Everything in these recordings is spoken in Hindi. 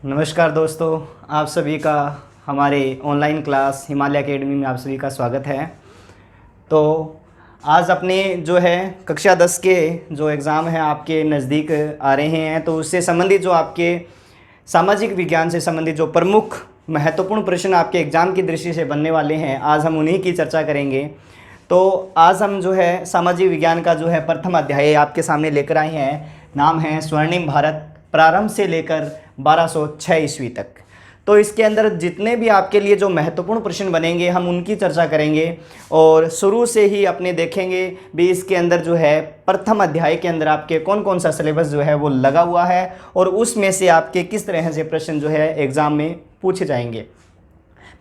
नमस्कार दोस्तों, आप सभी का हमारे ऑनलाइन क्लास हिमालय एकेडमी में आप सभी का स्वागत है। तो आज अपने जो है कक्षा 10 के जो एग्ज़ाम हैं आपके नज़दीक आ रहे हैं, तो उससे संबंधित जो आपके सामाजिक विज्ञान से संबंधित जो प्रमुख महत्वपूर्ण प्रश्न आपके एग्ज़ाम की दृष्टि से बनने वाले हैं, आज हम उन्हीं की चर्चा करेंगे। तो आज हम जो है सामाजिक विज्ञान का जो है प्रथम अध्याय आपके सामने लेकर आए हैं। नाम है स्वर्णिम भारत, प्रारंभ से लेकर 1206 ईस्वी तक। तो इसके अंदर जितने भी आपके लिए जो महत्वपूर्ण प्रश्न बनेंगे हम उनकी चर्चा करेंगे और शुरू से ही अपने देखेंगे भी इसके अंदर जो है प्रथम अध्याय के अंदर आपके कौन कौन सा सिलेबस जो है वो लगा हुआ है और उसमें से आपके किस तरह से प्रश्न जो है एग्ज़ाम में पूछे जाएंगे।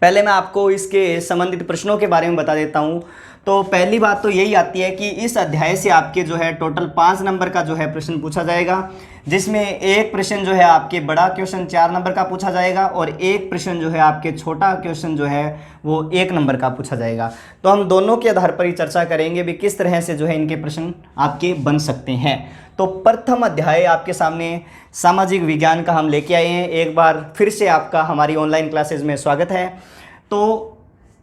पहले मैं आपको इसके संबंधित प्रश्नों के बारे में बता देता हूँ। तो पहली बात तो यही आती है कि इस अध्याय से आपके जो है टोटल 5 नंबर का जो है प्रश्न पूछा जाएगा, जिसमें एक प्रश्न जो है आपके बड़ा क्वेश्चन 4 नंबर का पूछा जाएगा और एक प्रश्न जो है आपके छोटा क्वेश्चन जो है वो 1 नंबर का पूछा जाएगा। तो हम दोनों के आधार पर ही चर्चा करेंगे भी किस तरह से जो है इनके प्रश्न आपके बन सकते हैं। तो प्रथम अध्याय आपके सामने सामाजिक विज्ञान का हम लेके आए हैं। एक बार फिर से आपका हमारी ऑनलाइन क्लासेज में स्वागत है। तो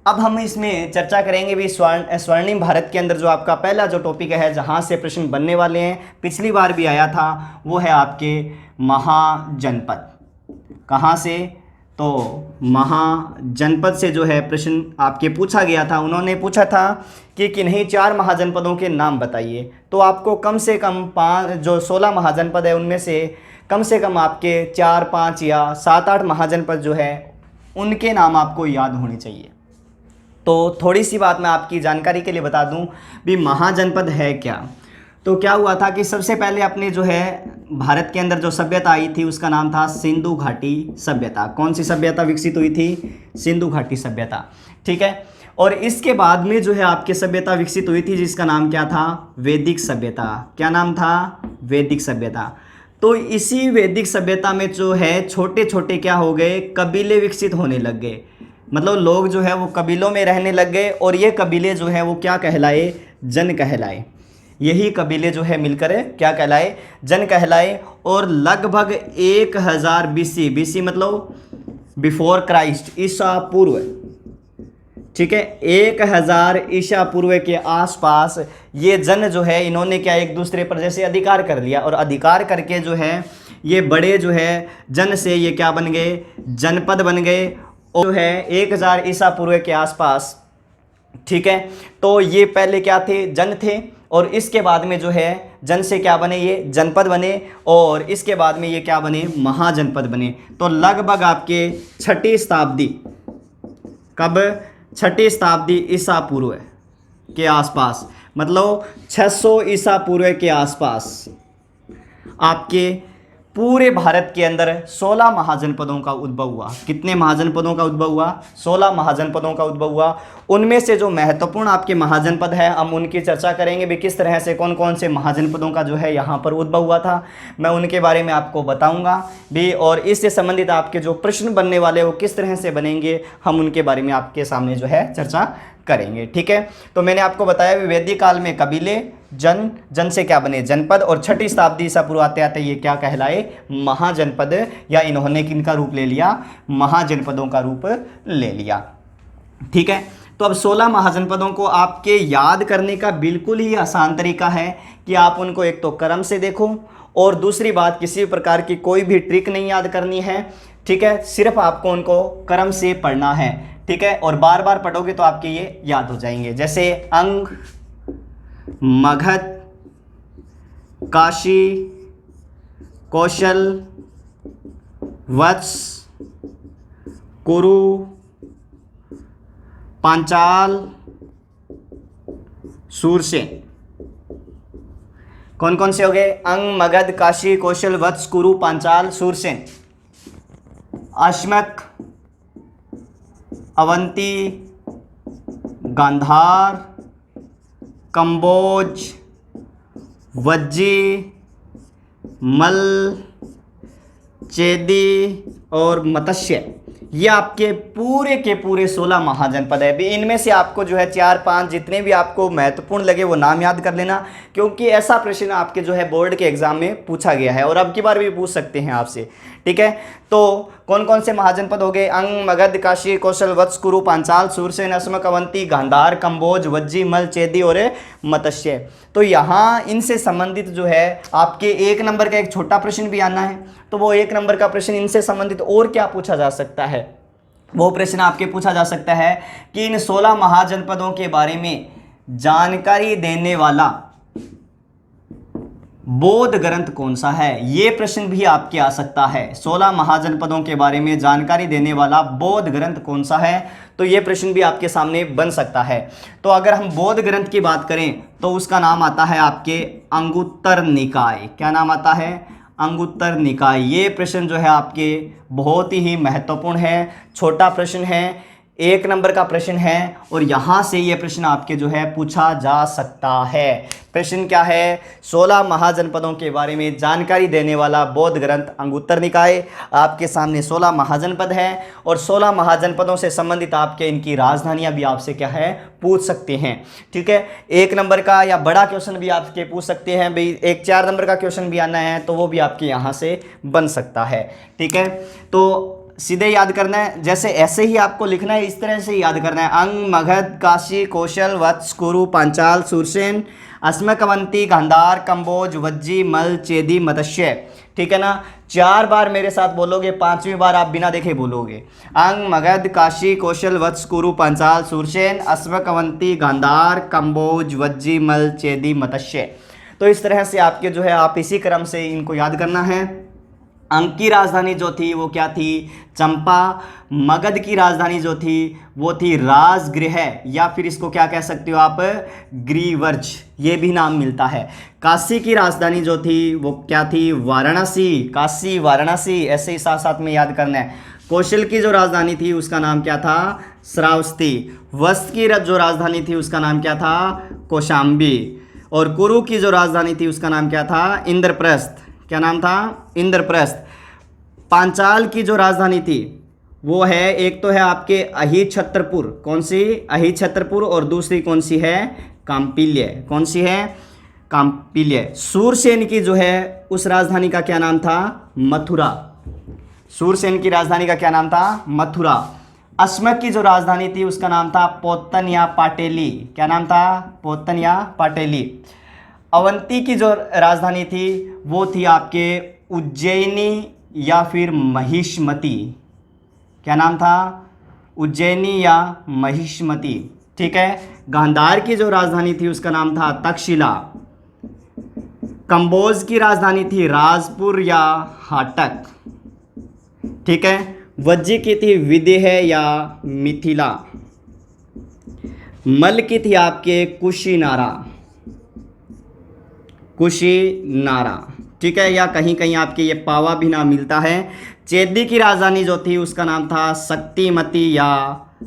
अब हम इसमें चर्चा करेंगे भी स्वर्णिम भारत के अंदर जो आपका पहला जो टॉपिक है जहाँ से प्रश्न बनने वाले हैं, पिछली बार भी आया था, वो है आपके महाजनपद। कहाँ से? तो महाजनपद से जो है प्रश्न आपके पूछा गया था। उन्होंने पूछा था कि किन्हीं 4 महाजनपदों के नाम बताइए। तो आपको कम से कम 5 जो 16 महाजनपद है उनमें से कम आपके 4, 5 या 7, 8 महाजनपद जो है उनके नाम आपको याद होने चाहिए। तो थोड़ी सी बात मैं आपकी जानकारी के लिए बता दूं भी महाजनपद है क्या। तो क्या हुआ था कि सबसे पहले अपने जो है भारत के अंदर जो सभ्यता आई थी उसका नाम था सिंधु घाटी सभ्यता। कौन सी सभ्यता विकसित हुई थी? सिंधु घाटी सभ्यता, ठीक है। और इसके बाद में जो है आपकी सभ्यता विकसित हुई थी जिसका नाम क्या था? वैदिक सभ्यता। क्या नाम था? वैदिक सभ्यता। तो इसी वैदिक सभ्यता में जो है छोटे छोटे क्या हो गए? कबीले विकसित होने लग गए। मतलब लोग जो है वो कबीलों में रहने लग गए और ये कबीले जो है वो क्या कहलाए? जन कहलाए। यही कबीले जो है मिलकर क्या कहलाए? जन कहलाए। और लगभग 1000 BC, BC मतलब बिफोर क्राइस्ट, ईसा पूर्व, ठीक है, 1000 ईसा पूर्व के आसपास ये जन जो है इन्होंने क्या एक दूसरे पर जैसे अधिकार कर लिया और अधिकार करके जो है ये बड़े जो है जन से ये क्या बन गए? जनपद बन गए। जो है 1000 ईसा पूर्व के आसपास, ठीक है। तो ये पहले क्या थे? जन थे और इसके बाद में जो है जन से क्या बने? ये जनपद बने और इसके बाद में ये क्या बने? महाजनपद बने। तो लगभग आपके 6ठी शताब्दी, कब? 6ठी शताब्दी ईसा पूर्व के आसपास, मतलब 600 ईसा पूर्व के आसपास आपके पूरे भारत के अंदर 16 महाजनपदों का उद्भव हुआ। कितने महाजनपदों का उद्भव हुआ? 16 महाजनपदों का उद्भव हुआ। उनमें से जो महत्वपूर्ण आपके महाजनपद है हम उनकी चर्चा करेंगे भी किस तरह से कौन कौन से महाजनपदों का जो है यहाँ पर उद्भव हुआ था, मैं उनके बारे में आपको बताऊँगा भी। और इससे संबंधित आपके जो प्रश्न बनने वाले वो किस तरह से बनेंगे हम उनके बारे में आपके सामने जो है चर्चा करेंगे, ठीक है। तो मैंने आपको बताया वैदिक काल में कबीले, जन, जन से क्या बने? जनपद, और 6ठी शताब्दी ईसा पूर्व आते आते ये क्या कहलाए? महाजनपद, या इन्होंने किनका रूप ले लिया? महाजनपदों का रूप ले लिया, ठीक है। तो अब 16 महाजनपदों को आपके याद करने का बिल्कुल ही आसान तरीका है कि आप उनको एक तो क्रम से देखो और दूसरी बात किसी प्रकार की कोई भी ट्रिक नहीं याद करनी है, ठीक है। सिर्फ आपको उनको क्रम से पढ़ना है, ठीक है। और बार बार पढ़ोगे तो आपके ये याद हो जाएंगे। जैसे अंग, मगध, काशी, कौशल, वत्स, कुरु, पांचाल, सूरसेन। कौन कौन से हो गए? अंग, मगध, काशी, कौशल, वत्स, कुरु, पांचाल, सूरसेन। अश्मक, अवंती, गांधार, कंबोज, वज्जी, मल, चेदी और मत्स्य। ये आपके पूरे के पूरे 16 महाजनपद है। भी इनमें से आपको जो है 4-5 जितने भी आपको महत्वपूर्ण लगे वो नाम याद कर लेना, क्योंकि ऐसा प्रश्न आपके जो है बोर्ड के एग्जाम में पूछा गया है और अब की बार भी पूछ सकते हैं आपसे, ठीक है। तो कौन कौन से महाजनपद हो गए? अंग, मगध, काशी, कौशल, वत्स, कुरु, पांचाल, सूरसेन, अस्मक, अवंती, गांधार, कंबोज, वज्जी, मल, चेदी और मत्स्य। तो यहाँ इनसे संबंधित जो है आपके 1 नंबर का एक छोटा प्रश्न भी आना है। तो वो 1 नंबर का प्रश्न इनसे संबंधित और क्या पूछा जा सकता है? वो प्रश्न आपके पूछा जा सकता है कि इन 16 महाजनपदों के बारे में जानकारी देने वाला बौद्ध ग्रंथ कौन सा है? ये प्रश्न भी आपके आ सकता है। 16 महाजनपदों के बारे में जानकारी देने वाला बौद्ध ग्रंथ कौन सा है? तो ये प्रश्न भी आपके सामने बन सकता है। तो अगर हम बौद्ध ग्रंथ की बात करें तो उसका नाम आता है आपके अंगुत्तर निकाय। क्या नाम आता है? अंगुत्तर निकाय। ये प्रश्न जो है आपके बहुत ही महत्वपूर्ण है, छोटा प्रश्न है, 1 नंबर का प्रश्न है और यहाँ से ये प्रश्न आपके जो है पूछा जा सकता है। प्रश्न क्या है? 16 महाजनपदों के बारे में जानकारी देने वाला बौद्ध ग्रंथ अंगुत्तर निकाय। आपके सामने 16 महाजनपद हैं और 16 महाजनपदों से संबंधित आपके इनकी राजधानियां भी आपसे क्या है पूछ सकते हैं। ठीक है, 1 नंबर का या बड़ा क्वेश्चन भी आपके पूछ सकते हैं भाई। 4 नंबर का क्वेश्चन भी आना है तो वो भी आपके यहाँ से बन सकता है। ठीक है, तो सीधे याद करना है, जैसे ऐसे ही आपको लिखना है, इस तरह से याद करना है। अंग, मगध, काशी, कौशल, वत्स, कुरु, पांचाल, सूरसेन, अस्मक, अवंती, गांधार, कंबोज, वज्जी, मल, चेदी, मत्स्य। ठीक है ना? 4 बार मेरे साथ बोलोगे, 5वीं बार आप बिना देखे बोलोगे। अंग, मगध, काशी, कौशल, वत्स, कुरु, पांचाल, सूरसेन, अस्मक, अवंती, गांधार, कंबोज, वज्जी, मल, चेदी, मत्स्य। तो इस तरह से आपके जो है आप इसी क्रम से इनको याद करना है। अंग की राजधानी जो थी वो क्या थी? चंपा। मगध की राजधानी जो थी वो थी राजगृह, या फिर इसको क्या कह सकते हो आप? ग्रीवर्ज, ये भी नाम मिलता है। काशी की राजधानी जो थी वो क्या थी? वाराणसी। काशी, वाराणसी, ऐसे ही साथ साथ में याद करना है। कौशल की जो राजधानी थी उसका नाम क्या था? श्रावस्ती। वत्स की जो राजधानी थी उसका नाम क्या था? कौशाम्बी। और कुरु की जो राजधानी थी उसका नाम क्या था? इंद्रप्रस्थ। क्या नाम था? इंद्रप्रस्थ। पांचाल की जो राजधानी थी वो है, एक तो है आपके अहिछत्रपुर। कौन सी? अहिछत्रपुर। और दूसरी कौन सी है? काम्पिल्य। कौन सी है? काम्पिल्य। सूरसेन की जो है उस राजधानी का क्या नाम था? मथुरा। सूरसेन की राजधानी का क्या नाम था? मथुरा। अस्मक की जो राजधानी थी उसका नाम था पोतन या पाटेली। क्या नाम था? पोतन या पाटेली। अवंती की जो राजधानी थी वो थी आपके उज्जैनी या फिर महिष्मती। क्या नाम था? उज्जैनी या महिष्मती। ठीक है। गांधार की जो राजधानी थी उसका नाम था तक्षशिला। कंबोज की राजधानी थी राजपुर या हाटक। ठीक है। वज्जी की थी विदेह या मिथिला। मल की थी आपके कुशीनारा। कुशीनारा। ठीक है, या कहीं कहीं आपके ये पावा भी नाम मिलता है। चेदी की राजधानी जो थी उसका नाम था शक्तिमती या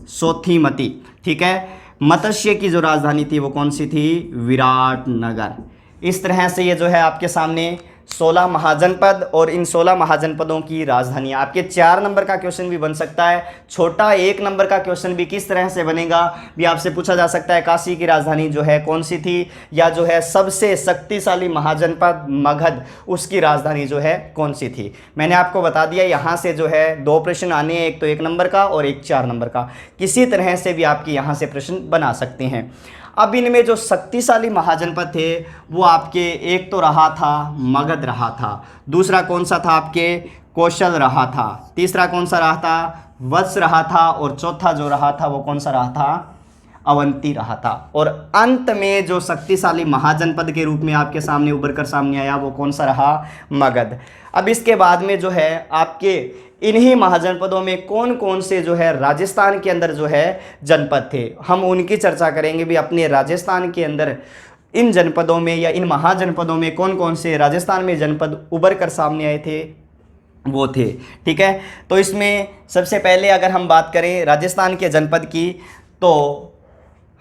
सोथीमती। ठीक है। मत्स्य की जो राजधानी थी वो कौन सी थी? विराटनगर। इस तरह से ये जो है आपके सामने 16 महाजनपद और इन 16 महाजनपदों की राजधानियाँ। आपके 4 नंबर का क्वेश्चन भी बन सकता है। छोटा 1 नंबर का क्वेश्चन भी किस तरह से बनेगा भी आपसे पूछा जा सकता है। काशी की राजधानी जो है कौन सी थी, या जो है सबसे शक्तिशाली महाजनपद मगध, उसकी राजधानी जो है कौन सी थी। मैंने आपको बता दिया यहाँ से जो है 2 प्रश्न आने हैं, एक तो 1 नंबर का और एक 4 नंबर का। किसी तरह से भी आपकी यहाँ से प्रश्न बना सकते हैं। अब इनमें जो शक्तिशाली महाजनपद थे वो आपके, एक तो रहा था मगध रहा था, दूसरा कौन सा था आपके? कौशल रहा था, तीसरा कौन सा रहा था? वत्स रहा था, और चौथा जो रहा था वो कौन सा रहा था? अवंती रहा था। और अंत में जो शक्तिशाली महाजनपद के रूप में आपके सामने उभर कर सामने आया वो कौन सा रहा? मगध। अब इसके बाद में जो है आपके इन्हीं महाजनपदों में कौन कौन से जो है राजस्थान के अंदर जो है जनपद थे, हम उनकी चर्चा करेंगे भी। अपने राजस्थान के अंदर इन जनपदों में या इन महाजनपदों में कौन कौन से राजस्थान में जनपद उभर कर सामने आए थे वो थे। ठीक है, तो इसमें सबसे पहले अगर हम बात करें राजस्थान के जनपद की तो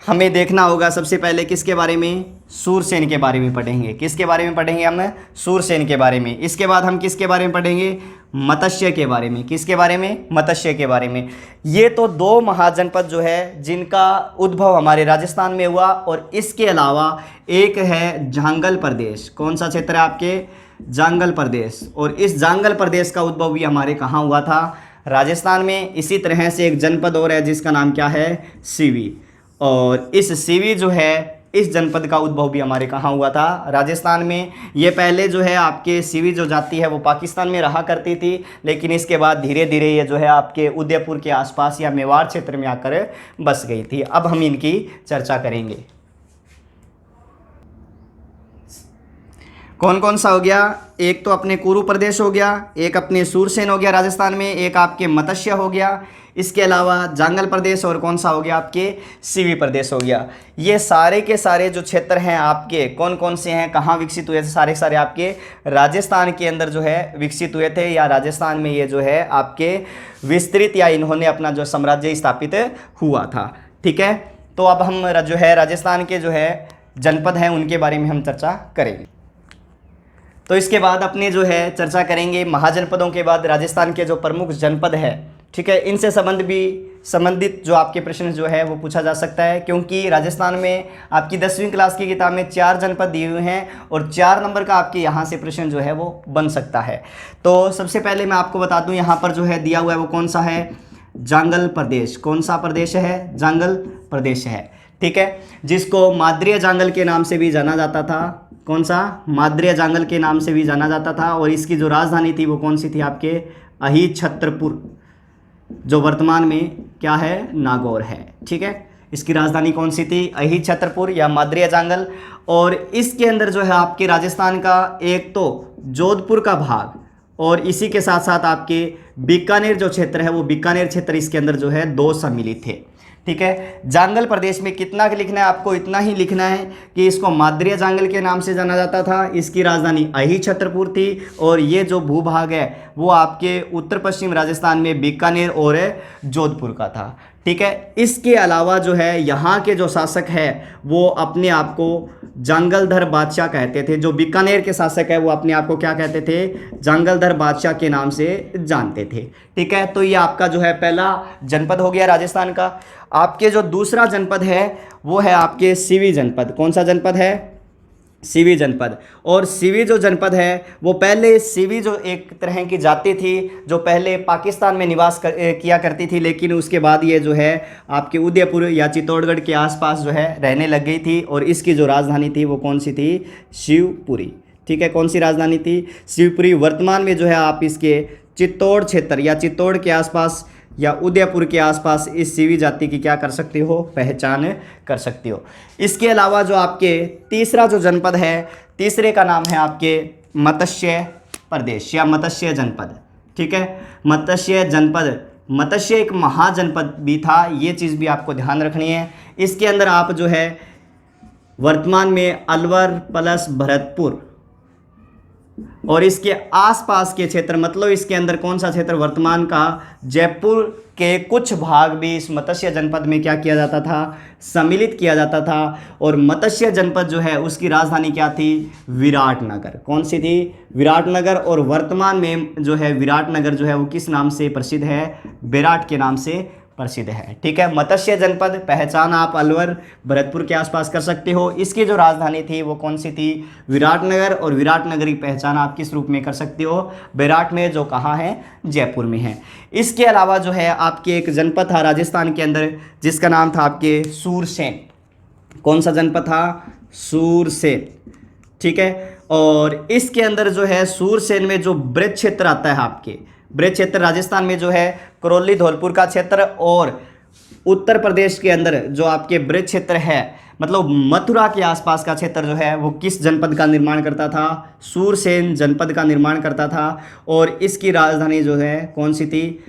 हमें देखना होगा सबसे पहले किसके बारे में? सूरसेन के बारे में पढ़ेंगे। किसके बारे में पढ़ेंगे हम? सूरसेन के बारे में। इसके बाद हम किसके बारे में पढ़ेंगे? मत्स्य के बारे में। किसके बारे में? मत्स्य के बारे में। ये तो 2 महाजनपद जो है जिनका उद्भव हमारे राजस्थान में हुआ, और इसके अलावा एक है झांगल प्रदेश। कौन सा क्षेत्र है आपके? जांगल प्रदेश। और इस जांगल प्रदेश का उद्भव भी हमारे कहाँ हुआ था? राजस्थान में। इसी तरह से एक जनपद और है जिसका नाम क्या है? सीवी। और इस सीवी जो है, इस जनपद का उद्भव भी हमारे कहाँ हुआ था? राजस्थान में। ये पहले जो है आपके सीवी जो जाति है वो पाकिस्तान में रहा करती थी, लेकिन इसके बाद धीरे धीरे ये जो है आपके उदयपुर के आसपास या मेवाड़ क्षेत्र में आकर बस गई थी। अब हम इनकी चर्चा करेंगे। कौन कौन सा हो गया? एक तो अपने कुरु प्रदेश हो गया, एक अपने सूरसेन हो गया राजस्थान में, एक आपके मत्स्य हो गया, इसके अलावा जांगल प्रदेश, और कौन सा हो गया? आपके सीवी प्रदेश हो गया। ये सारे के सारे जो क्षेत्र हैं आपके कौन कौन से हैं, कहाँ विकसित हुए थे? सारे सारे आपके राजस्थान के अंदर जो है विकसित हुए थे, या राजस्थान में ये जो है आपके विस्तृत या इन्होंने अपना जो साम्राज्य स्थापित हुआ था। ठीक है, तो अब हम जो है राजस्थान के जो है जनपद हैं उनके बारे में हम चर्चा करेंगे। तो इसके बाद अपने जो है चर्चा करेंगे महाजनपदों के बाद राजस्थान के जो प्रमुख जनपद है। ठीक है, इनसे संबंधित जो आपके प्रश्न जो है वो पूछा जा सकता है, क्योंकि राजस्थान में आपकी 10वीं क्लास की किताब में 4 जनपद दिए हुए हैं और 4 नंबर का आपके यहाँ से प्रश्न जो है वो बन सकता है। तो सबसे पहले मैं आपको बता दूँ, यहाँ पर जो है दिया हुआ है वो कौन सा है? जांगल प्रदेश। कौन सा प्रदेश है? जांगल प्रदेश है। ठीक है, जिसको माद्रिया जांगल के नाम से भी जाना जाता था। कौन सा? माद्रिया जांगल के नाम से भी जाना जाता था। और इसकी जो राजधानी थी वो कौन सी थी? आपके अहिछत्रपुर, जो वर्तमान में क्या है? नागौर है। ठीक है, इसकी राजधानी कौन सी थी? अहिछत्रपुर या माद्रिया जांगल। और इसके अंदर जो है आपके राजस्थान का एक तो जोधपुर का भाग, और इसी के साथ साथ आपके बीकानेर जो क्षेत्र है वो बीकानेर क्षेत्र इसके अंदर जो है 2 सम्मिलित थे। ठीक है, जांगल प्रदेश में कितना लिखना है आपको? इतना ही लिखना है कि इसको माद्रिया जांगल के नाम से जाना जाता था, इसकी राजधानी अहिछत्रपुर थी, और ये जो भूभाग है वो आपके उत्तर पश्चिम राजस्थान में बीकानेर और जोधपुर का था। ठीक है, इसके अलावा जो है यहाँ के जो शासक है वो अपने आप को जांगलधर बादशाह कहते थे। जो बीकानेर के शासक है वो अपने आप को क्या कहते थे? जांगलधर बादशाह के नाम से जानते थे। ठीक है, तो ये आपका जो है पहला जनपद हो गया राजस्थान का। आपके जो दूसरा जनपद है वो है आपके सीवी जनपद। कौन सा जनपद है? सीवी जनपद। और सीवी जो जनपद है वो पहले सीवी जो एक तरह की जाति थी जो पहले पाकिस्तान में निवास किया करती थी, लेकिन उसके बाद ये जो है आपके उदयपुर या चित्तौड़गढ़ के आसपास जो है रहने लग गई थी। और इसकी जो राजधानी थी वो कौन सी थी? शिवपुरी। ठीक है, कौन सी राजधानी थी? शिवपुरी। वर्तमान में जो है आप इसके चित्तौड़ क्षेत्र या चित्तौड़ के आसपास या उदयपुर के आसपास इस सीवी जाति की क्या कर सकते हो? पहचान कर सकते हो। इसके अलावा जो आपके तीसरा जो जनपद है, तीसरे का नाम है आपके मत्स्य प्रदेश या मत्स्य जनपद। ठीक है, मत्स्य जनपद। मत्स्य एक महाजनपद भी था, ये चीज़ भी आपको ध्यान रखनी है। इसके अंदर आप जो है वर्तमान में अलवर प्लस भरतपुर और इसके आसपास के क्षेत्र, मतलब इसके अंदर कौन सा क्षेत्र? वर्तमान का जयपुर के कुछ भाग भी इस मत्स्य जनपद में क्या किया जाता था? सम्मिलित किया जाता था। और मत्स्य जनपद जो है उसकी राजधानी क्या थी? विराटनगर। कौन सी थी? विराटनगर। और वर्तमान में जो है विराटनगर जो है वो किस नाम से प्रसिद्ध है? विराट के नाम से प्रसिद्ध है। ठीक है, मत्स्य जनपद पहचान आप अलवर भरतपुर के आसपास कर सकते हो। इसकी जो राजधानी थी वो कौन सी थी? विराटनगर। और विराटनगर की पहचान आप किस रूप में कर सकते हो? विराट में, जो कहाँ है? जयपुर में है। इसके अलावा जो है आपके एक जनपद था राजस्थान के अंदर जिसका नाम था आपके सूरसेन। कौन सा जनपद था? सूरसेन। ठीक है, और इसके अंदर जो है सूरसेन में जो ब्रज क्षेत्र आता है आपके, ब्रज क्षेत्र राजस्थान में जो है करौली धौलपुर का क्षेत्र, और उत्तर प्रदेश के अंदर जो आपके ब्रज क्षेत्र है मतलब मथुरा के आसपास का क्षेत्र जो है वो किस जनपद का निर्माण करता था? सूरसेन जनपद का निर्माण करता था। और इसकी राजधानी जो है कौन सी थी?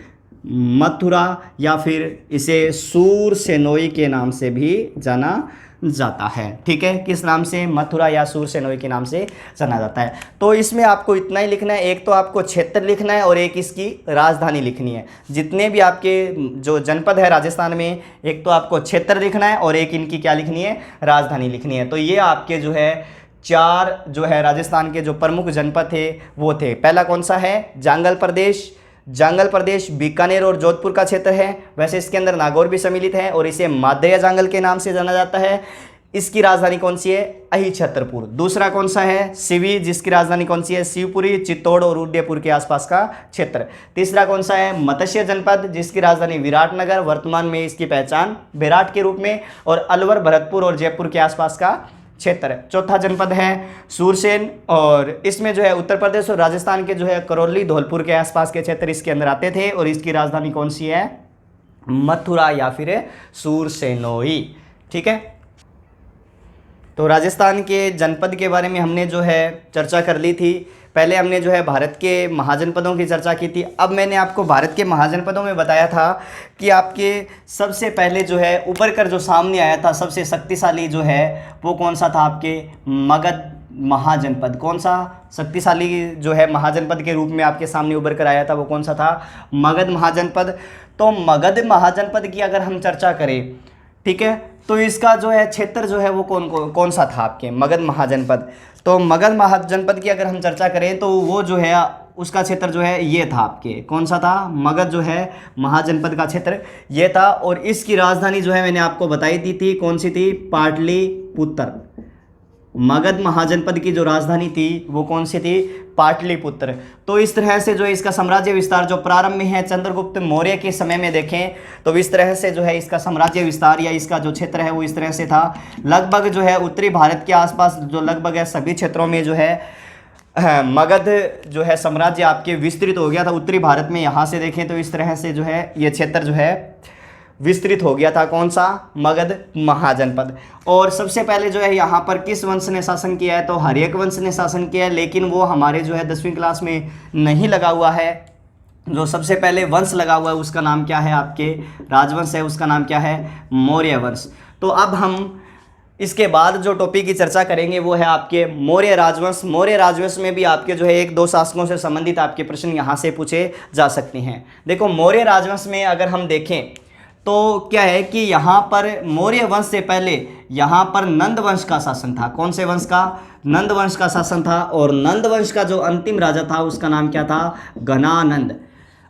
मथुरा, या फिर इसे सूरसेनोई के नाम से भी जाना जाता है। ठीक है, किस नाम से? मथुरा या सूरसेनोई के नाम से जाना जाता है। तो इसमें आपको इतना ही लिखना है, एक तो आपको क्षेत्र लिखना है और एक इसकी राजधानी लिखनी है। जितने भी आपके जो जनपद है राजस्थान में, एक तो आपको क्षेत्र लिखना है और एक इनकी क्या लिखनी है? राजधानी लिखनी है। तो ये आपके जो है 4 जो है राजस्थान के जो प्रमुख जनपद थे वो थे। पहला कौन सा है? जांगल प्रदेश। जांगल प्रदेश बीकानेर और जोधपुर का क्षेत्र है। वैसे इसके अंदर नागौर भी सम्मिलित है और इसे माद्रिया जांगल के नाम से जाना जाता है। इसकी राजधानी कौन सी है? अहिछत्रपुर। दूसरा कौन सा है? सिवी, जिसकी राजधानी कौन सी है? शिवपुरी, चित्तौड़ और उदयपुर के आसपास का क्षेत्र। तीसरा कौन सा है? मत्स्य जनपद, जिसकी राजधानी विराटनगर, वर्तमान में इसकी पहचान विराट के रूप में, और अलवर, भरतपुर और जयपुर के आसपास का क्षेत्र। चौथा जनपद है सूरसेन, और इसमें जो है उत्तर प्रदेश और राजस्थान के जो है करौली, धौलपुर के आसपास के क्षेत्र इसके अंदर आते थे, और इसकी राजधानी कौन सी है? मथुरा या फिर सूरसेनोई। ठीक है, तो राजस्थान के जनपद के बारे में हमने जो है चर्चा कर ली थी। पहले हमने जो है भारत के महाजनपदों की चर्चा की थी। अब मैंने आपको भारत के महाजनपदों में बताया था कि आपके सबसे पहले जो है उभर कर जो सामने आया था सबसे शक्तिशाली जो है वो कौन सा था? आपके मगध महाजनपद। कौन सा शक्तिशाली जो है महाजनपद के रूप में आपके सामने उभर कर आया था? वो कौन सा था? मगध महाजनपद। तो मगध महाजनपद की अगर हम चर्चा करें, ठीक है, तो इसका जो है क्षेत्र जो है वो कौन सा था आपके मगध महाजनपद? तो मगध महाजनपद की अगर हम चर्चा करें तो वो जो है उसका क्षेत्र जो है ये था आपके, कौन सा था? मगध जो है महाजनपद का क्षेत्र ये था, और इसकी राजधानी जो है मैंने आपको बताई दी थी, कौन सी थी? पाटलिपुत्र। मगध महाजनपद की जो राजधानी थी वो कौन सी थी? पाटलिपुत्र। तो इस तरह से जो है इसका साम्राज्य विस्तार जो प्रारंभ में है चंद्रगुप्त मौर्य के समय में देखें तो इस तरह से जो है इसका साम्राज्य विस्तार या इसका जो क्षेत्र है वो इस तरह से था। लगभग जो है उत्तरी भारत के आसपास जो लगभग है सभी क्षेत्रों में जो है मगध जो है साम्राज्य आपके विस्तृत हो गया था। उत्तरी भारत में यहाँ से देखें तो इस तरह से जो है ये क्षेत्र जो है विस्तृत हो गया था। कौन सा? मगध महाजनपद। और सबसे पहले जो है यहाँ पर किस वंश ने शासन किया है? तो हर्यक वंश ने शासन किया है, लेकिन वो हमारे जो है 10वीं क्लास में नहीं लगा हुआ है। जो सबसे पहले वंश लगा हुआ है उसका नाम क्या है? आपके राजवंश है, उसका नाम क्या है? मौर्य वंश। तो अब हम इसके बाद जो टॉपिक की चर्चा करेंगे वो है आपके मौर्य राजवंश। मौर्य राजवंश में भी आपके जो है एक दो शासकों से संबंधित आपके प्रश्न यहाँ से पूछे जा सकते हैं। देखो मौर्य राजवंश में अगर हम देखें तो क्या है कि यहाँ पर मौर्य वंश से पहले यहाँ पर नंद वंश का शासन था। कौन से वंश का? नंद वंश का शासन था। और नंद वंश का जो अंतिम राजा था उसका नाम क्या था? घनानंद।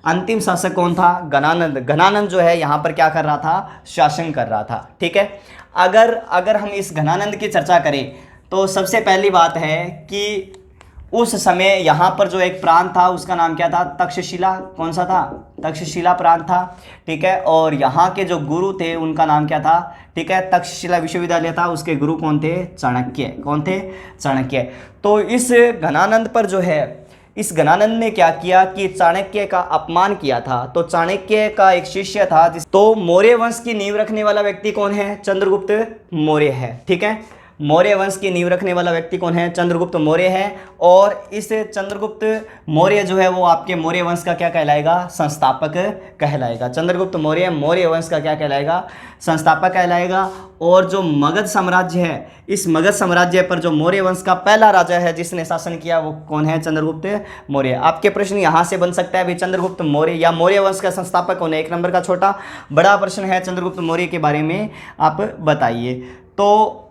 अंतिम शासक कौन था? घनानंद। घनानंद जो है यहाँ पर क्या कर रहा था? शासन कर रहा था। ठीक है, अगर हम इस घनानंद की चर्चा करें तो सबसे पहली बात है कि उस समय यहाँ पर जो एक प्रांत था उसका नाम क्या था? तक्षशिला। कौन सा था? तक्षशिला प्रांत था। ठीक है, और यहाँ के जो गुरु थे उनका नाम क्या था? ठीक है, तक्षशिला विश्वविद्यालय था, उसके गुरु कौन थे? चाणक्य। कौन थे? चाणक्य। तो इस घनानंद पर जो है इस घनानंद ने क्या किया कि चाणक्य का अपमान किया था। तो चाणक्य का एक शिष्य था तो मौर्य वंश की नींव रखने वाला व्यक्ति कौन है? चंद्रगुप्त मौर्य है। ठीक है, मौर्य वंश की नींव रखने वाला व्यक्ति कौन है? चंद्रगुप्त मौर्य है। और इस चंद्रगुप्त मौर्य जो है वो आपके मौर्य वंश का क्या कहलाएगा? संस्थापक कहलाएगा। चंद्रगुप्त मौर्य मौर्य वंश का क्या कहलाएगा? संस्थापक कहलाएगा। और जो मगध साम्राज्य है, इस मगध साम्राज्य पर जो मौर्य वंश का पहला राजा है जिसने शासन किया वो कौन है? चंद्रगुप्त मौर्य। आपके प्रश्न यहाँ से बन सकता है भाई चंद्रगुप्त मौर्य या मौर्य वंश का संस्थापक कौन है? 1 नंबर का छोटा बड़ा प्रश्न है चंद्रगुप्त मौर्य के बारे में आप बताइए। तो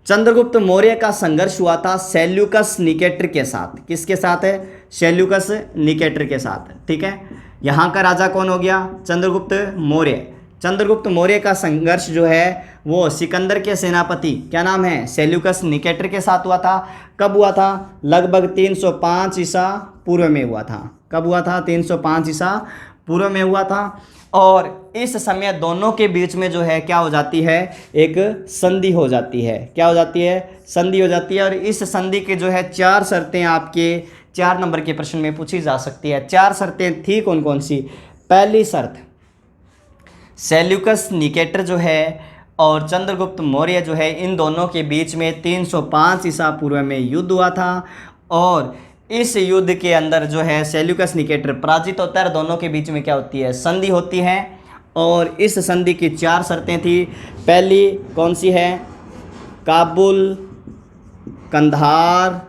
चंद्रगुप्त मौर्य का संघर्ष हुआ था सेल्यूकस निकेटर के साथ। किसके साथ है? सेल्यूकस निकेटर के साथ। ठीक है, यहाँ का राजा कौन हो गया? चंद्रगुप्त मौर्य। चंद्रगुप्त मौर्य का संघर्ष जो है वो सिकंदर के सेनापति क्या नाम है? सेल्यूकस निकेटर के साथ हुआ था। कब हुआ था? लगभग 305 ईसा पूर्व में हुआ था। कब हुआ था? 305 ईसा पूर्व में हुआ था। और इस समय दोनों के बीच में जो है क्या हो जाती है? एक संधि हो जाती है। क्या हो जाती है? संधि हो जाती है। और इस संधि के जो है 4 शर्तें आपके 4 नंबर के प्रश्न में पूछी जा सकती है। 4 शर्तें थी कौन कौन सी? पहली शर्त, सेल्यूकस निकेटर जो है और चंद्रगुप्त मौर्य जो है इन दोनों के बीच में 305 ईसा पूर्व में युद्ध हुआ था। और इस युद्ध के अंदर जो है सेल्यूकस निकेटर पराजित होता है। दोनों के बीच में क्या होती है? संधि होती है। और इस संधि की 4 शर्तें थी। पहली कौन सी है? काबुल, कंधार,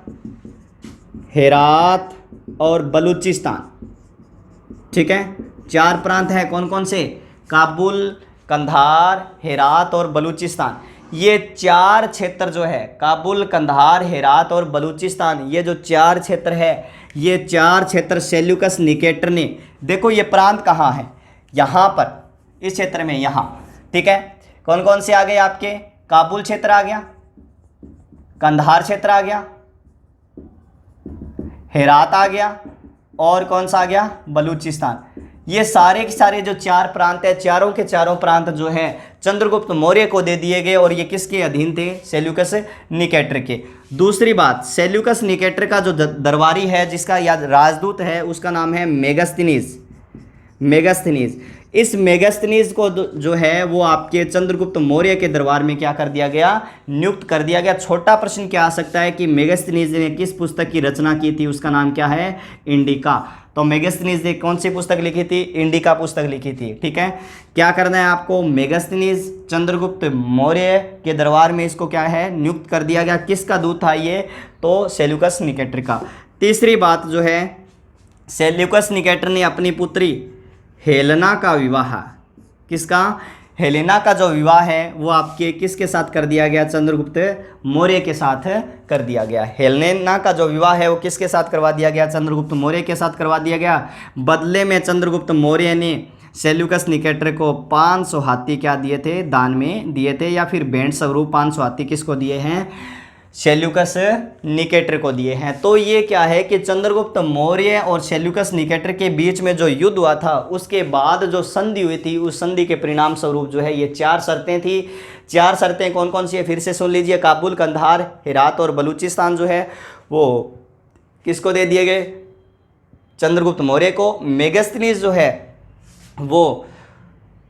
हेरात और बलूचिस्तान। ठीक है, 4 प्रांत हैं। कौन कौन से? काबुल, कंधार, हेरात और बलूचिस्तान। ये 4 क्षेत्र जो है काबुल, कंधार, हेरात और बलूचिस्तान, ये जो 4 क्षेत्र है ये 4 क्षेत्र सेल्यूकस निकेटर ने, देखो ये प्रांत कहाँ है? यहाँ पर इस क्षेत्र में, यहाँ। ठीक है, कौन कौन से आ गए आपके? काबुल क्षेत्र आ गया, कंधार क्षेत्र आ गया, हेरात आ गया, और कौन सा आ गया, बलूचिस्तान। ये सारे के सारे जो 4 प्रांत है, चारों के चारों प्रांत जो हैं चंद्रगुप्त मौर्य को दे दिए गए, और ये किसके अधीन थे, सेल्यूकस निकेटर के। दूसरी बात, सेल्यूकस निकेटर का जो दरबारी है, जिसका या राजदूत है, उसका नाम है मेगास्थनीज। मेगास्थनीज, इस मेगास्थनीज को जो है वो आपके चंद्रगुप्त मौर्य के दरबार में क्या कर दिया गया, नियुक्त कर दिया गया। छोटा प्रश्न क्या आ सकता है कि मेगास्थनीज ने किस पुस्तक की रचना की थी, उसका नाम क्या है, इंडिका। तो मेगास्थनीज ने कौन सी पुस्तक लिखी थी, इंडिका पुस्तक लिखी थी। ठीक है, क्या करना है आपको, मेगास्थनीज चंद्रगुप्त मौर्य के दरबार में इसको क्या है, नियुक्त कर दिया गया। किसका दूत था ये, तो सेल्यूकस निकेटर का। तीसरी बात जो है, सेल्यूकस निकेटर ने अपनी पुत्री हेलेना का विवाह, किसका, हेलेना का जो विवाह है वो आपके किसके साथ कर दिया गया, चंद्रगुप्त मौर्य के साथ कर दिया गया। हेलेना का जो विवाह है वो किसके साथ करवा दिया गया, चंद्रगुप्त मौर्य के साथ करवा दिया गया। बदले में चंद्रगुप्त मौर्य ने सेल्यूकस निकेटर को 500 हाथी क्या दिए थे, दान में दिए थे, या फिर भेंट स्वरूप 500 हाथी किसको दिए हैं, सेल्यूकस निकेटर को दिए हैं। तो ये क्या है कि चंद्रगुप्त मौर्य और सेल्यूकस निकेटर के बीच में जो युद्ध हुआ था, उसके बाद जो संधि हुई थी, उस संधि के परिणाम स्वरूप जो है ये 4 शर्तें थी। 4 शर्तें कौन कौन सी है, फिर से सुन लीजिए। काबुल, कंधार, हेरात और बलूचिस्तान जो है वो किसको दे दिए गए, चंद्रगुप्त मौर्य को। मेगास्थनीज जो है वो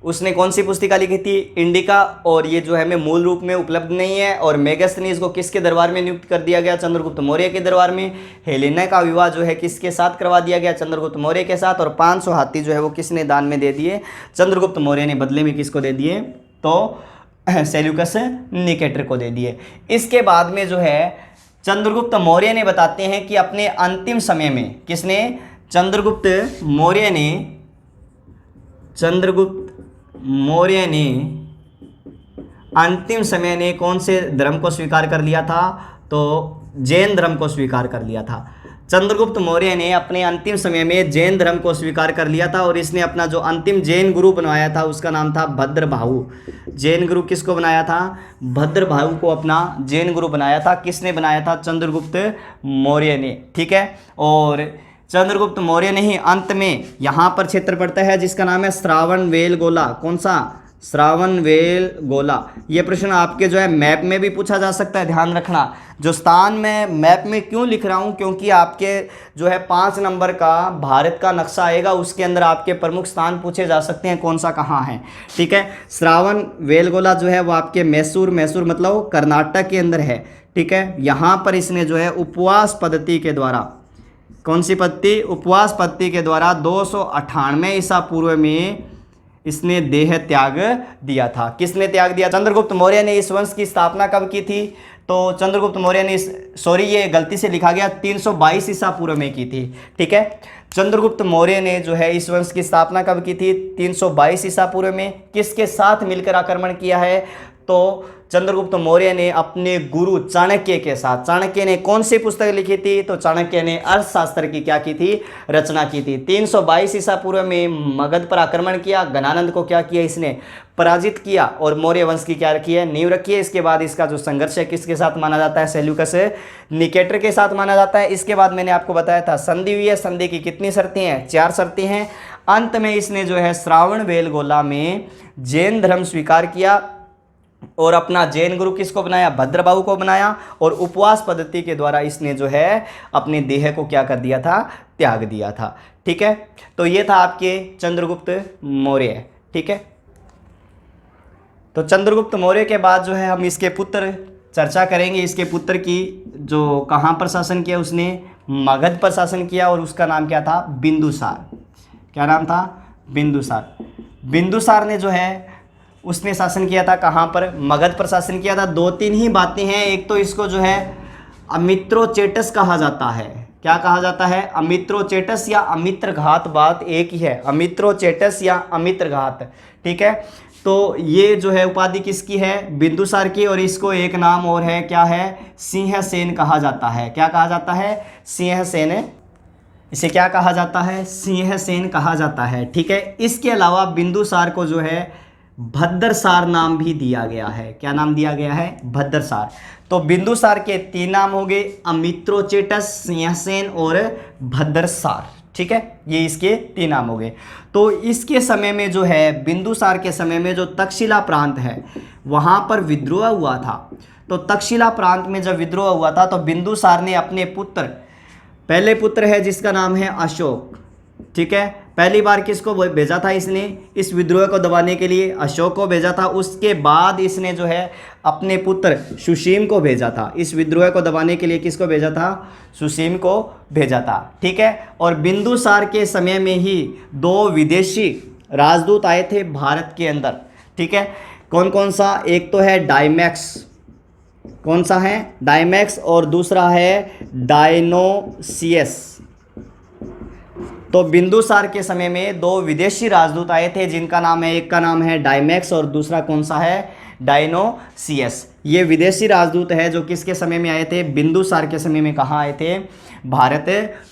उसने कौन सी पुस्तिका लिखी थी, इंडिका, और ये जो है हमें मूल रूप में उपलब्ध नहीं है। और मेगास्थनीज को किसके दरबार में नियुक्त कर दिया गया, चंद्रगुप्त मौर्य के दरबार में। हेलेना का विवाह जो है किसके साथ करवा दिया गया, चंद्रगुप्त मौर्य के साथ। और 500 हाथी जो है वो किसने दान में दे दिए, चंद्रगुप्त मौर्य ने बदले में किसको दे दिए, तो सेल्यूकस निकेटर को दे दिए। इसके बाद में जो है चंद्रगुप्त मौर्य ने बताते हैं कि अपने अंतिम समय में, किसने, चंद्रगुप्त मौर्य ने अंतिम समय ने कौन से धर्म को स्वीकार कर लिया था, तो जैन धर्म को स्वीकार कर लिया था। चंद्रगुप्त मौर्य ने अपने अंतिम समय में जैन धर्म को स्वीकार कर लिया था, और इसने अपना जो अंतिम जैन गुरु बनवाया था उसका नाम था भद्रभाहु। जैन गुरु किसको बनाया था, भद्रभाहु को अपना जैन गुरु बनाया था। किसने बनाया था, चंद्रगुप्त मौर्य ने। ठीक है, और चंद्रगुप्त मौर्य ने ही अंत में यहाँ पर क्षेत्र पड़ता है जिसका नाम है श्रावणबेलगोला। कौन सा, श्रावणबेलगोला। ये प्रश्न आपके जो है मैप में भी पूछा जा सकता है, ध्यान रखना। जो स्थान मैं मैप में क्यों लिख रहा हूँ, क्योंकि आपके जो है 5 नंबर का भारत का नक्शा आएगा, उसके अंदर आपके प्रमुख स्थान पूछे जा सकते हैं, कौन सा कहाँ है। ठीक है, श्रावणबेलगोला जो है वो आपके मैसूर मतलब कर्नाटक के अंदर है। ठीक है, यहाँ पर इसने जो है उपवास पद्धति के द्वारा, कौन सी पद्धति, उपवास पद्धति के द्वारा 298 ईसा पूर्व में इसने देह त्याग दिया था। किसने त्याग दिया, चंद्रगुप्त मौर्य ने। इस वंश की स्थापना कब की थी, तो चंद्रगुप्त मौर्य ने ये गलती से लिखा गया 322 ईसा पूर्व में की थी। ठीक है, चंद्रगुप्त मौर्य ने जो है इस वंश की स्थापना कब की थी, 322 ईसा पूर्व में। किसके साथ मिलकर आक्रमण किया है, तो चंद्रगुप्त मौर्य ने अपने गुरु चाणक्य के साथ। चाणक्य ने कौन सी पुस्तक लिखी थी, तो चाणक्य ने अर्थशास्त्र की क्या की थी, रचना की थी। 322 ईसा पूर्व में मगध पर आक्रमण किया, गणानंद को क्या किया, इसने पराजित किया, और मौर्य वंश की क्या रखी है, नींव रखी है। इसके बाद इसका जो संघर्ष है किसके साथ माना जाता है, सेल्यूकस निकेटर के साथ माना जाता है। इसके बाद मैंने आपको बताया था संधि हुई है, संधि की कितनी शर्तें हैं, 4 शर्तें हैं। अंत में इसने जो है श्रावणबेलगोला में जैन धर्म स्वीकार किया, और अपना जैन गुरु किसको बनाया, भद्रभाहु को बनाया, और उपवास पद्धति के द्वारा इसने जो है अपने देह को क्या कर दिया था, त्याग दिया था। ठीक है, तो ये था आपके चंद्रगुप्त मौर्य। ठीक है, तो चंद्रगुप्त मौर्य के बाद जो है हम इसके पुत्र चर्चा करेंगे। इसके पुत्र की जो कहाँ पर शासन किया, उसने मगध पर शासन किया, और उसका नाम क्या था, बिंदुसार। क्या नाम था, बिंदुसार। बिंदुसार ने जो है उसने शासन किया था कहाँ पर, मगध पर शासन किया था। 2-3 ही बातें हैं। एक तो इसको जो है अमित्रोचेटस कहा जाता है। क्या कहा जाता है, अमित्रोचेटस या अमित्रघात, बात एक ही है, अमित्रोचेटस या अमित्रघात। ठीक है, तो ये जो है उपाधि किसकी है, बिंदुसार की, और इसको एक नाम और है, क्या है, सिंहसेन कहा जाता है। क्या कहा जाता है, सिंहसेन। इसे क्या कहा जाता है, सिंहसेन कहा जाता है। ठीक है, इसके अलावा बिंदुसार को जो है भद्रसार नाम भी दिया गया है। क्या नाम दिया गया है? भद्रसार। तो बिंदुसार के 3 नाम हो गए, अमित्रोचेटस, सिंहसेन और भद्रसार। ठीक है, ये इसके 3 नाम हो गए। तो इसके समय में जो है, बिंदुसार के समय में जो तक्षशिला प्रांत है वहां पर विद्रोह हुआ था। तो तक्षशिला प्रांत में जब विद्रोह हुआ था तो बिंदुसार ने अपने पुत्र, पहले पुत्र है जिसका नाम है अशोक, ठीक है, पहली बार किसको भेजा था इसने? इस विद्रोह को दबाने के लिए अशोक को भेजा था। उसके बाद इसने जो है अपने पुत्र सुसीम को भेजा था। इस विद्रोह को दबाने के लिए किसको भेजा था? सुसीम को भेजा था। ठीक है, और बिंदुसार के समय में ही 2 विदेशी राजदूत आए थे भारत के अंदर। ठीक है, कौन कौन सा? एक तो है डायमैक्स, कौन सा है? डायमैक्स, और दूसरा है डायनोसियस। तो बिंदुसार के समय में 2 विदेशी राजदूत आए थे जिनका नाम है, एक का नाम है डायमैक्स और दूसरा कौन सा है? डायनोसियस। ये विदेशी राजदूत है जो किसके समय में आए थे? बिंदुसार के समय में। कहाँ आए थे? भारत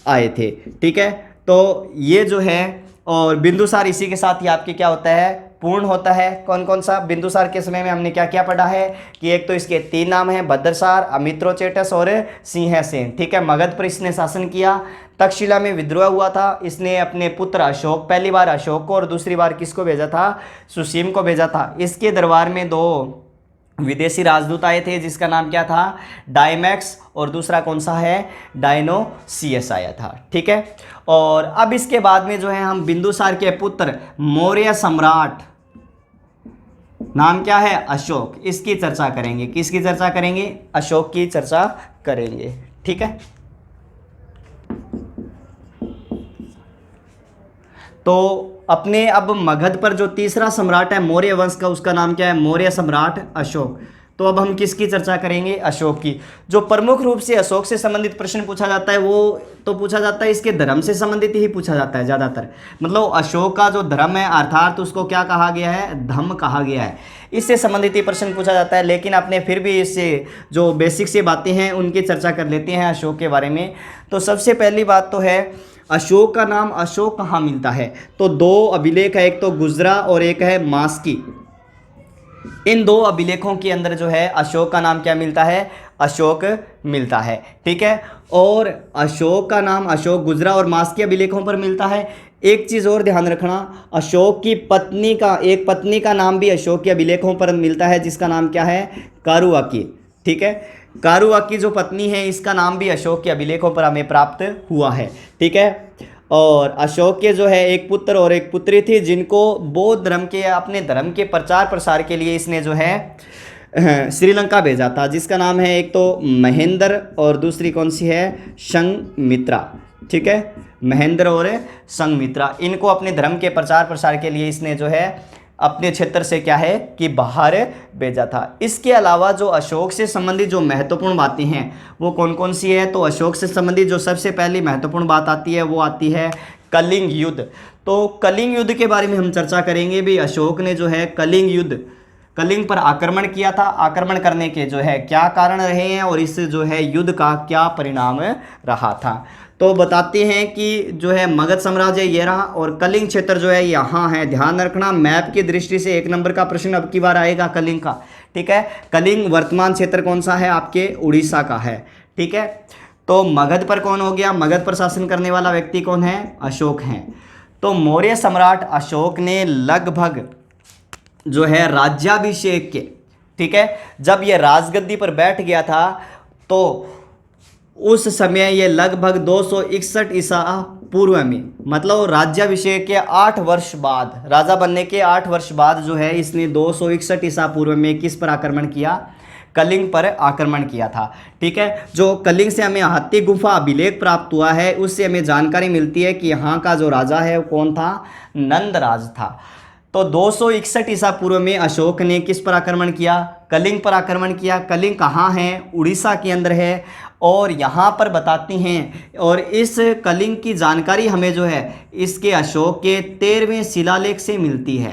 आए थे। ठीक है, तो ये जो है, और बिंदुसार इसी के साथ ही आपके क्या होता है? पूर्ण होता है। कौन कौन सा? बिंदुसार के समय में हमने क्या क्या पढ़ा है कि एक तो इसके 3 नाम हैं, भद्रसार, अमित्रोचेटस और सिंहसेन। ठीक है, मगध पर इसने शासन किया। तक्षशिला में विद्रोह हुआ था, इसने अपने पुत्र अशोक, पहली बार अशोक को और दूसरी बार किसको भेजा था? सुसीम को भेजा था। इसके दरबार में 2 विदेशी राजदूत आए थे जिसका नाम क्या था? डायमैक्स, और दूसरा कौन सा है? डायनोसियस आया था। ठीक है, और अब इसके बाद में जो है हम बिंदुसार के पुत्र मौर्य सम्राट, नाम क्या है? अशोक, इसकी चर्चा करेंगे। किसकी चर्चा करेंगे? अशोक की चर्चा करेंगे। ठीक है, तो अपने अब मगध पर जो तीसरा सम्राट है मौर्य वंश का, उसका नाम क्या है? मौर्य सम्राट अशोक। तो अब हम किसकी चर्चा करेंगे? अशोक की। जो प्रमुख रूप से अशोक से संबंधित प्रश्न पूछा जाता है वो तो पूछा जाता है इसके धर्म से संबंधित ही पूछा जाता है ज़्यादातर। मतलब अशोक का जो धर्म है, अर्थात उसको क्या कहा गया है? धम्म कहा गया है। इससे संबंधित ही प्रश्न पूछा जाता है, लेकिन अपने फिर भी इससे जो बेसिक से बातें हैं उनकी चर्चा कर लेते हैं अशोक के बारे में। तो सबसे पहली बात तो है, अशोक का नाम अशोक कहाँ मिलता है? तो 2 अभिलेख है, एक तो गुजरा और एक है मास्की। इन 2 अभिलेखों के अंदर जो है अशोक का नाम क्या मिलता है? अशोक मिलता है। ठीक है, और अशोक का नाम अशोक गुजरा और मास्की अभिलेखों पर मिलता है। एक चीज़ और ध्यान रखना, अशोक की पत्नी का, एक पत्नी का नाम भी अशोक के अभिलेखों पर मिलता है जिसका नाम क्या है? कारुआकी। ठीक है, कारुआकी जो पत्नी है इसका नाम भी अशोक के अभिलेखों पर हमें प्राप्त हुआ है। ठीक है, और अशोक के जो है एक पुत्र और एक पुत्री थी जिनको बौद्ध धर्म के, अपने धर्म के प्रचार प्रसार के लिए इसने जो है श्रीलंका भेजा था, जिसका नाम है एक तो महेंद्र और दूसरी कौन सी है? संघमित्रा। ठीक है, महेंद्र और संघमित्रा, इनको अपने धर्म के प्रचार प्रसार के लिए इसने जो है अपने क्षेत्र से क्या है कि बाहर भेजा था। इसके अलावा जो अशोक से संबंधित जो महत्वपूर्ण बातें हैं वो कौन कौन सी है? तो अशोक से संबंधित जो सबसे पहली महत्वपूर्ण बात आती है वो आती है कलिंग युद्ध। तो कलिंग युद्ध के बारे में हम चर्चा करेंगे भी। अशोक ने जो है कलिंग युद्ध, कलिंग पर आक्रमण किया था। आक्रमण करने के जो है क्या कारण रहे हैं और इस जो है युद्ध का क्या परिणाम रहा था। तो बताते हैं कि जो है मगध साम्राज्य ये रहा और कलिंग क्षेत्र जो है यहाँ है। ध्यान रखना, मैप की दृष्टि से 1 नंबर का प्रश्न अब की बार आएगा कलिंग का। ठीक है, कलिंग वर्तमान क्षेत्र कौन सा है? आपके उड़ीसा का है। ठीक है, तो मगध पर कौन हो गया? मगध पर शासन करने वाला व्यक्ति कौन है? अशोक हैं। तो मौर्य सम्राट अशोक ने लगभग जो है राज्याभिषेक के, ठीक है, जब ये राजगद्दी पर बैठ गया था तो उस समय ये लगभग 261 ईसा पूर्व में, मतलब राज्याभिषेक के 8 वर्ष बाद, राजा बनने के 8 वर्ष बाद जो है इसने 261 ईसा पूर्व में किस पर आक्रमण किया? कलिंग पर आक्रमण किया था। ठीक है, जो कलिंग से हमें हाथी गुफा अभिलेख प्राप्त हुआ है उससे हमें जानकारी मिलती है कि यहाँ का जो राजा है वो कौन था? नंदराज था। तो 261 ईसा पूर्व में अशोक ने किस पर आक्रमण किया? कलिंग पर आक्रमण किया। कलिंग कहाँ है? उड़ीसा के अंदर है। और यहाँ पर बताती हैं, और इस कलिंग की जानकारी हमें जो है इसके अशोक के 13वें शिलालेख से मिलती है।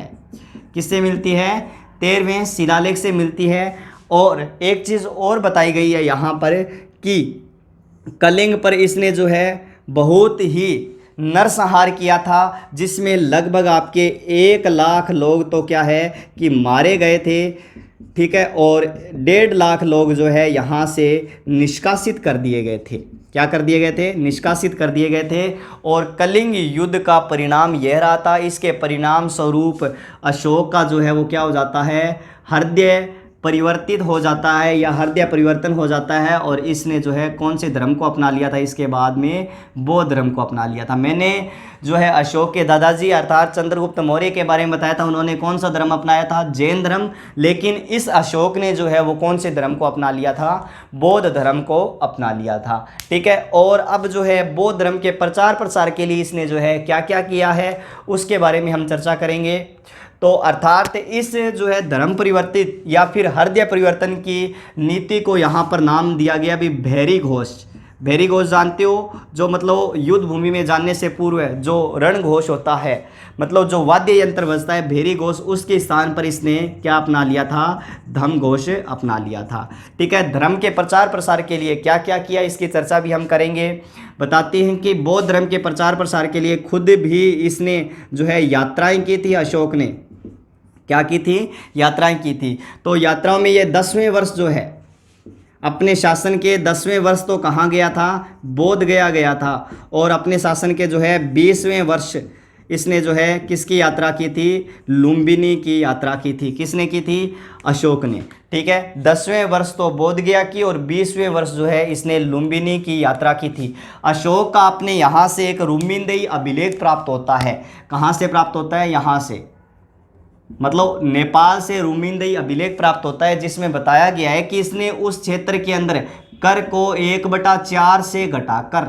किससे मिलती है? 13वें शिलालेख से मिलती है। और एक चीज़ और बताई गई है यहाँ पर कि कलिंग पर इसने जो है बहुत ही नरसंहार किया था, जिसमें लगभग आपके 1 लाख लोग तो क्या है कि मारे गए थे, ठीक है, और 1.5 लाख लोग जो है यहाँ से निष्कासित कर दिए गए थे। क्या कर दिए गए थे? निष्कासित कर दिए गए थे। और कलिंग युद्ध का परिणाम यह रहा था। इसके परिणाम स्वरूप अशोक का जो है वो क्या हो जाता है? हृदय परिवर्तित हो जाता है या हृदय परिवर्तन हो जाता है, और इसने जो है कौन से धर्म को अपना लिया था? इसके बाद में बौद्ध धर्म को अपना लिया था। मैंने जो है अशोक के दादाजी अर्थात चंद्रगुप्त मौर्य के बारे में बताया था, उन्होंने कौन सा धर्म अपनाया था? जैन धर्म। लेकिन इस अशोक ने जो है वो कौन से धर्म को अपना लिया था? बौद्ध धर्म को अपना लिया था, ठीक है। और अब जो है बौद्ध धर्म के प्रचार प्रसार के लिए इसने जो है क्या क्या किया है, उसके बारे में हम चर्चा करेंगे। तो अर्थात इस जो है धर्म परिवर्तित या फिर हृदय परिवर्तन की नीति को यहाँ पर नाम दिया गया भी भैरी घोष। भैरी घोष जानते हो, जो मतलब युद्ध भूमि में जाने से पूर्व जो रण घोष होता है, मतलब जो वाद्य यंत्र बजता है भैरी घोष, उसके स्थान पर इसने क्या अपना लिया था? धम्म घोष अपना लिया था, ठीक है। धर्म के प्रचार प्रसार के लिए क्या क्या किया, इसकी चर्चा भी हम करेंगे। बताते हैं कि बौद्ध धर्म के प्रचार प्रसार के लिए खुद भी इसने जो है यात्राएं की थी। अशोक ने क्या की थी? यात्राएं की थी। तो यात्राओं में ये 10वें वर्ष जो है, अपने शासन के 10वें वर्ष तो कहाँ गया था? बोध गया था। और अपने शासन के जो है 20वें वर्ष इसने जो है किसकी यात्रा की थी? लुम्बिनी की यात्रा की थी। किसने की थी? अशोक ने, ठीक है। 10वें वर्ष तो बोध गया की और 20वें वर्ष जो है इसने लुम्बिनी की यात्रा की थी। अशोक का अपने यहाँ से एक रुम्बिनदेही अभिलेख प्राप्त होता है। कहाँ से प्राप्त होता है? यहाँ से, मतलब नेपाल से रुम्बिनदेही अभिलेख प्राप्त होता है, जिसमें बताया गया है कि इसने उस क्षेत्र के अंदर कर को 1/4 से घटाकर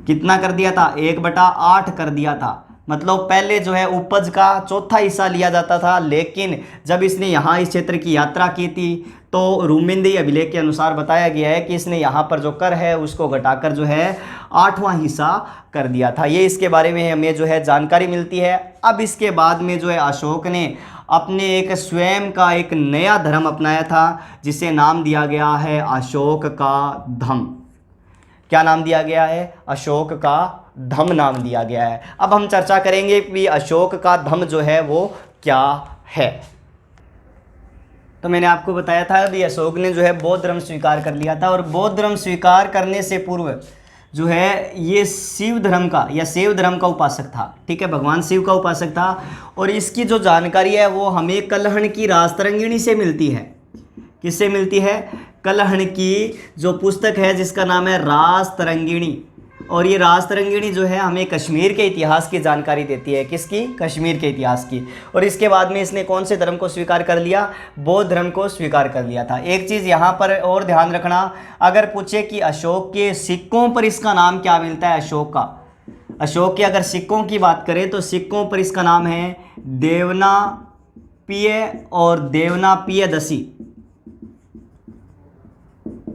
कितना कर दिया था? 1/8 कर दिया था। मतलब पहले जो है उपज का चौथा हिस्सा लिया जाता था, लेकिन जब इसने यहाँ इस क्षेत्र की यात्रा की थी तो रुम्बिनदेही अभिलेख के अनुसार बताया गया है कि इसने यहाँ पर जो कर है उसको घटाकर जो है 8वां हिस्सा कर दिया था। ये इसके बारे में हमें जो है जानकारी मिलती है। अब इसके बाद में जो है अशोक ने अपने एक स्वयं का एक नया धर्म अपनाया था, जिसे नाम दिया गया है अशोक का धम्म। क्या नाम दिया गया है? अशोक का धम्म नाम दिया गया है। अब हम चर्चा करेंगे कि अशोक का धम्म जो है वो क्या है। तो मैंने आपको बताया था कि अशोक ने जो है बौद्ध धर्म स्वीकार कर लिया था, और बौद्ध धर्म स्वीकार करने से पूर्व जो है ये शिव धर्म का या शैव धर्म का उपासक था, ठीक है, भगवान शिव का उपासक था। और इसकी जो जानकारी है वो हमें कलहण की राजतरंगिणी से मिलती है। किससे मिलती है? कलहण की जो पुस्तक है जिसका नाम है राजतरंगिणी। और ये राजतरंगिणी जो है हमें कश्मीर के इतिहास की जानकारी देती है। किसकी? कश्मीर के इतिहास की। और इसके बाद में इसने कौन से धर्म को स्वीकार कर लिया? बौद्ध धर्म को स्वीकार कर लिया था। एक चीज़ यहाँ पर और ध्यान रखना, अगर पूछे कि अशोक के सिक्कों पर इसका नाम क्या मिलता है? अशोक का, अशोक के अगर सिक्कों की बात करें तो सिक्कों पर इसका नाम है देवनापिय और देवनापियदसी,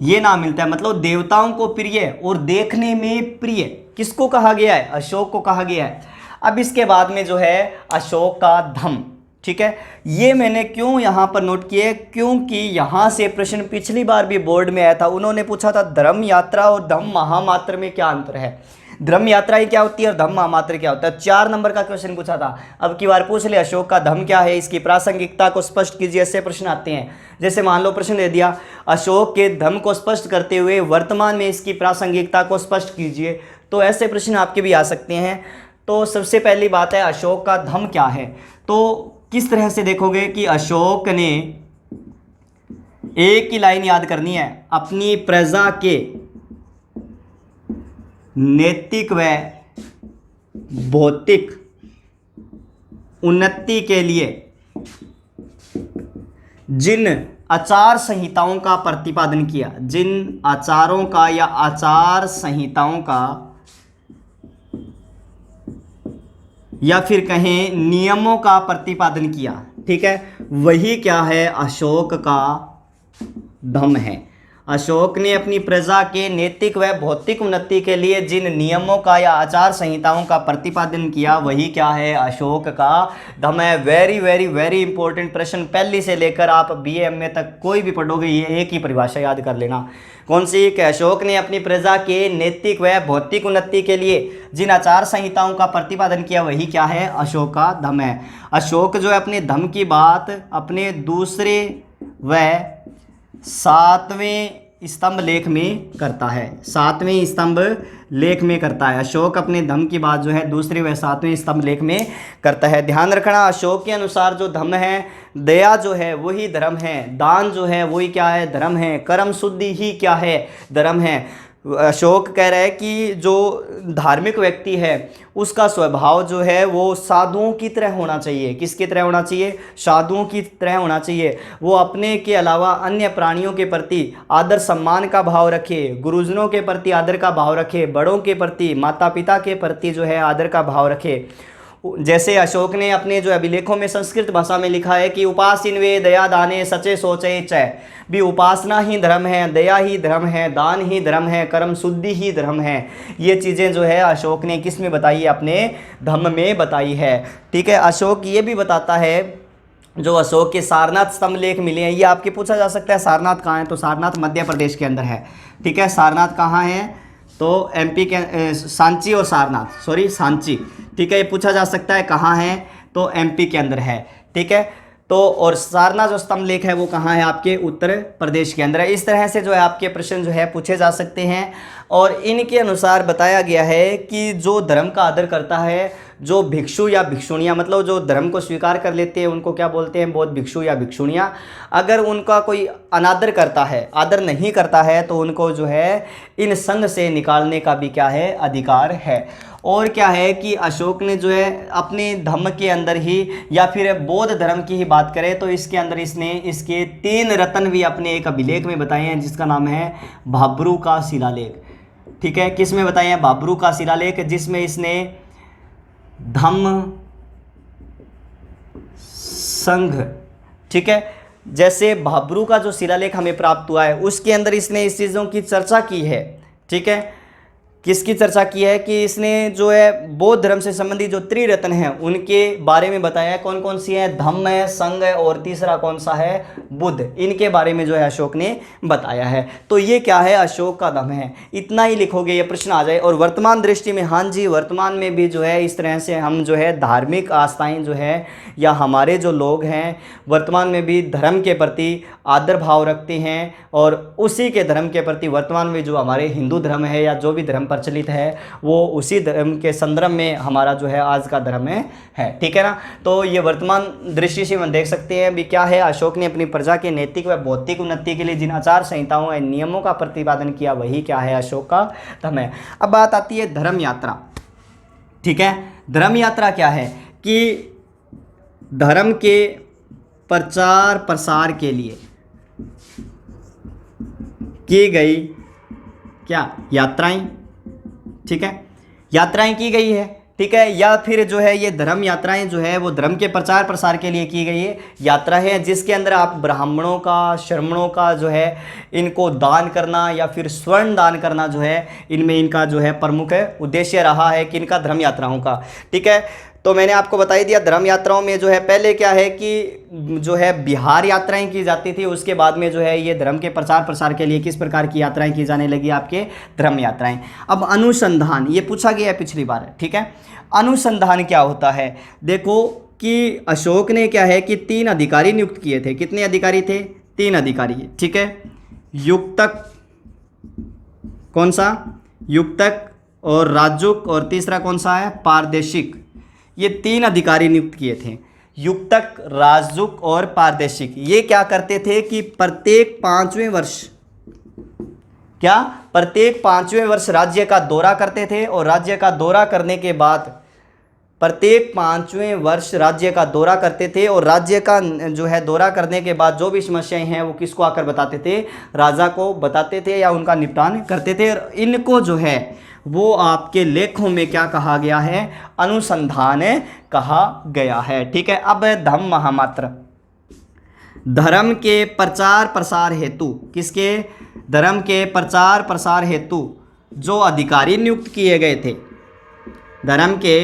ये नाम मिलता है। मतलब देवताओं को प्रिय और देखने में प्रिय किसको कहा गया है? अशोक को कहा गया है। अब इसके बाद में जो है अशोक का धम्म, ठीक है। ये मैंने क्यों यहाँ पर नोट किया है? क्योंकि यहाँ से प्रश्न पिछली बार भी बोर्ड में आया था। उन्होंने पूछा था धर्म यात्रा और धम्म महामात्र में क्या अंतर है? धर्म यात्रा ही क्या होती है और धम्म महामात्र क्या होता है? 4 नंबर का क्वेश्चन पूछा था। अब की बार पूछ ले अशोक का धम्म क्या है, इसकी प्रासंगिकता को स्पष्ट कीजिए। ऐसे प्रश्न आते हैं। जैसे मान लो प्रश्न दे दिया अशोक के धम्म को स्पष्ट करते हुए वर्तमान में इसकी प्रासंगिकता को स्पष्ट कीजिए, तो ऐसे प्रश्न आपके भी आ सकते हैं। तो सबसे पहली बात है अशोक का धम्म क्या है। तो किस तरह से देखोगे कि अशोक ने एक ही लाइन याद करनी है, अपनी प्रजा के नैतिक व भौतिक उन्नति के लिए जिन आचार संहिताओं का प्रतिपादन किया, जिन आचारों का या आचार संहिताओं का या फिर कहें नियमों का प्रतिपादन किया, ठीक है, वही क्या है? अशोक का धम्म है। अशोक ने अपनी प्रजा के नैतिक व भौतिक उन्नति के लिए जिन नियमों का या आचार संहिताओं का प्रतिपादन किया वही क्या है, अशोक का धर्म है। वेरी वेरी वेरी इंपॉर्टेंट प्रश्न, पहली से लेकर आप बीए एमए तक कोई भी पढ़ोगे ये एक ही परिभाषा याद कर लेना। कौन सी? कि अशोक ने अपनी प्रजा के नैतिक व भौतिक उन्नति के लिए जिन आचार संहिताओं का प्रतिपादन किया वही क्या है, अशोक का धर्म है। अशोक जो है अपने धर्म की बात अपने दूसरे व 7वें स्तंभ लेख में करता है, 7वें स्तंभ लेख में करता है। अशोक अपने धर्म की बात जो है दूसरे व 7वें स्तंभ लेख में करता है। ध्यान रखना, अशोक के अनुसार जो धर्म है, दया जो है वही धर्म है, दान जो है वही क्या है, धर्म है, कर्म शुद्धि ही क्या है, धर्म है। अशोक कह रहा है कि जो धार्मिक व्यक्ति है उसका स्वभाव जो है वो साधुओं की तरह होना चाहिए। किसकी तरह होना चाहिए? साधुओं की तरह होना चाहिए। वो अपने के अलावा अन्य प्राणियों के प्रति आदर सम्मान का भाव रखे, गुरुजनों के प्रति आदर का भाव रखे, बड़ों के प्रति, माता पिता के प्रति जो है आदर का भाव रखे। जैसे अशोक ने अपने जो अभिलेखों में संस्कृत भाषा में लिखा है कि उपासिन वे दया दाने सचे सोचे चय, भी उपासना ही धर्म है, दया ही धर्म है, दान ही धर्म है, कर्म शुद्धि ही धर्म है। ये चीज़ें जो है अशोक ने किस में बताई है? अपने धम्म में बताई है। ठीक है, अशोक ये भी बताता है, जो अशोक के सारनाथ स्तंभ लेख मिले हैं, ये आपके पूछा जा सकता है सारनाथ कहाँ है, तो सारनाथ मध्य प्रदेश के अंदर है। ठीक है, सारनाथ कहाँ है? तो एमपी के सांची और सारनाथ, सॉरी सांची। ठीक है, ये पूछा जा सकता है कहाँ है, तो एमपी के अंदर है। ठीक है, तो और सारनाथ जो स्तंभ लेख है वो कहाँ है? आपके उत्तर प्रदेश के अंदर है। इस तरह से जो है आपके प्रश्न जो है पूछे जा सकते हैं। और इनके अनुसार बताया गया है कि जो धर्म का आदर करता है, जो भिक्षु या भिक्षुणियाँ, मतलब जो धर्म को स्वीकार कर लेते हैं उनको क्या बोलते हैं? बौद्ध भिक्षु या भिक्षुणियाँ। अगर उनका कोई अनादर करता है, आदर नहीं करता है, तो उनको जो है इन संघ से निकालने का भी क्या है? अधिकार है। और क्या है कि अशोक ने जो है अपने धम्म के अंदर ही या फिर बौद्ध धर्म की ही बात करें तो इसके अंदर इसने इसके 3 रत्न भी अपने एक अभिलेख में बताए हैं, जिसका नाम है भाब्रू का शिलालेख। ठीक है, किस में बताए हैं? भाब्रू का शिलालेख, जिसमें इसने धम्म संघ, ठीक है, जैसे भाब्रू का जो शिलालेख हमें प्राप्त हुआ है उसके अंदर इसने इस चीज़ों की चर्चा की है। ठीक है, किसकी चर्चा की है? कि इसने जो है बौद्ध धर्म से संबंधित जो त्रिरत्न हैं उनके बारे में बताया है। कौन कौन सी है? धम्म है, संघ है और तीसरा कौन सा है? बुद्ध। इनके बारे में जो है अशोक ने बताया है। तो ये क्या है? अशोक का धम्म है। इतना ही लिखोगे ये प्रश्न आ जाए। और वर्तमान दृष्टि में, हाँ जी, वर्तमान में भी जो है इस तरह से हम जो है धार्मिक आस्थाएँ जो है या हमारे जो लोग हैं वर्तमान में भी धर्म के प्रति आदर भाव रखते हैं, और उसी के धर्म के प्रति वर्तमान में जो हमारे हिंदू धर्म है या जो भी धर्म प्रचलित है वो उसी धर्म के संदर्भ में हमारा जो है आज का धर्म है। ठीक है ना? तो ये वर्तमान दृष्टि से हम देख सकते हैं भी क्या है, अशोक ने अपनी प्रजा के नैतिक व भौतिक उन्नति के लिए जिन आचार संहिताओं और नियमों का प्रतिपादन किया वही क्या है? अशोक का धर्म है। अब बात आती है धर्म यात्रा। ठीक है, धर्म यात्रा क्या है? कि धर्म के प्रचार प्रसार के लिए की गई क्या? यात्राएं। ठीक है, यात्राएं की गई है। ठीक है, या फिर जो है ये धर्म यात्राएं जो है वो धर्म के प्रचार प्रसार के लिए की गई है यात्रा है, जिसके अंदर आप ब्राह्मणों का, श्रमणों का जो है इनको दान करना या फिर स्वर्ण दान करना जो है इनमें इनका जो है प्रमुख उद्देश्य रहा है कि इनका धर्म यात्राओं का। ठीक है, तो मैंने आपको बता ही दिया धर्म यात्राओं में जो है पहले क्या है कि जो है बिहार यात्राएं की जाती थी, उसके बाद में जो है ये धर्म के प्रचार प्रसार के लिए किस प्रकार की यात्राएं की जाने लगी? आपके धर्म यात्राएं। अब अनुसंधान, ये पूछा गया है पिछली बार। ठीक है, अनुसंधान क्या होता है? देखो कि अशोक ने क्या है कि 3 अधिकारी नियुक्त किए थे। कितने अधिकारी थे? 3 अधिकारी। ठीक है, युक्तक, कौन सा? युक्तक और राजुक, और तीसरा कौन सा है? पारदेशिक। ये 3 अधिकारी नियुक्त किए थे, युक्तक, राजदूत और पारदेशिक। ये क्या करते थे कि प्रत्येक 5वें वर्ष, क्या प्रत्येक 5वें वर्ष राज्य का दौरा करते थे, और राज्य का दौरा करने के बाद प्रत्येक 5वें वर्ष राज्य का दौरा करते थे, और राज्य का जो है दौरा करने के बाद जो भी समस्याएं हैं वो किसको आकर बताते थे? राजा को बताते थे या उनका निपटान करते थे। इनको जो है वो आपके लेखों में क्या कहा गया है? अनुसंधान कहा गया है। ठीक है, अब धम्म महामात्र, धर्म के प्रचार प्रसार हेतु, किसके? धर्म के प्रचार प्रसार हेतु जो अधिकारी नियुक्त किए गए थे, धर्म के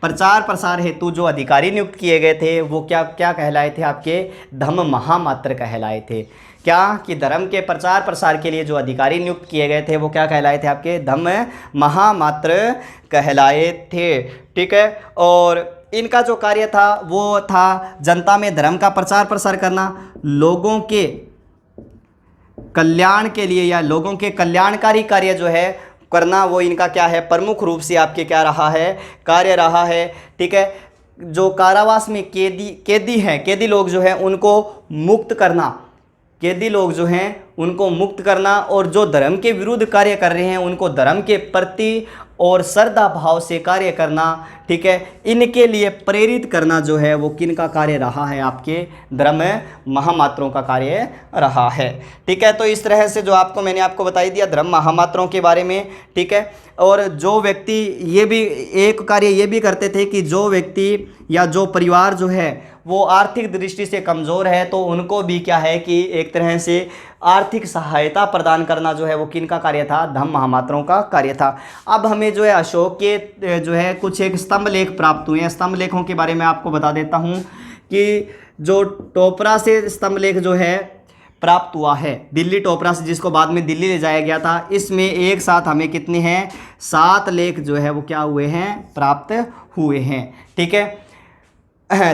प्रचार प्रसार हेतु जो अधिकारी नियुक्त किए गए थे वो क्या क्या कहलाए थे? आपके धम्म महामात्र कहलाए थे। क्या कि धर्म के प्रचार प्रसार के लिए जो अधिकारी नियुक्त किए गए थे वो क्या कहलाए थे? आपके धम्म महामात्र कहलाए थे। ठीक है, और इनका जो कार्य था वो था जनता में धर्म का प्रचार प्रसार करना, लोगों के कल्याण के लिए या लोगों के कल्याणकारी कार्य जो है करना, वो इनका क्या है? प्रमुख रूप से आपके क्या रहा है? कार्य रहा है। ठीक है, जो कारावास में कैदी लोग जो हैं उनको मुक्त करना, कैदी लोग जो हैं उनको मुक्त करना, और जो धर्म के विरुद्ध कार्य कर रहे हैं उनको धर्म के प्रति और श्रद्धा भाव से कार्य करना। ठीक है, इनके लिए प्रेरित करना जो है वो किन का कार्य रहा है? आपके धर्म महामात्रों का कार्य रहा है। ठीक है, तो इस तरह से जो मैंने आपको बताई दिया धर्म महामात्रों के बारे में। ठीक है, और जो व्यक्ति ये भी एक कार्य ये भी करते थे कि जो व्यक्ति या जो परिवार जो है वो आर्थिक दृष्टि से कमज़ोर है तो उनको भी क्या है कि एक तरह से आर्थिक सहायता प्रदान करना जो है वो किन का कार्य था? धम्म महामात्रों का कार्य था। अब हमें जो है अशोक के जो है कुछ एक स्तंभ लेख प्राप्त हुए हैं। स्तंभ लेखों के बारे में आपको बता देता हूँ कि जो टोपरा से स्तंभ लेख जो है प्राप्त हुआ है, दिल्ली टोपरा से, जिसको बाद में दिल्ली ले जाया गया था, इसमें एक साथ हमें कितने हैं? 7 लेख जो है वो क्या हुए हैं? प्राप्त हुए हैं। ठीक है,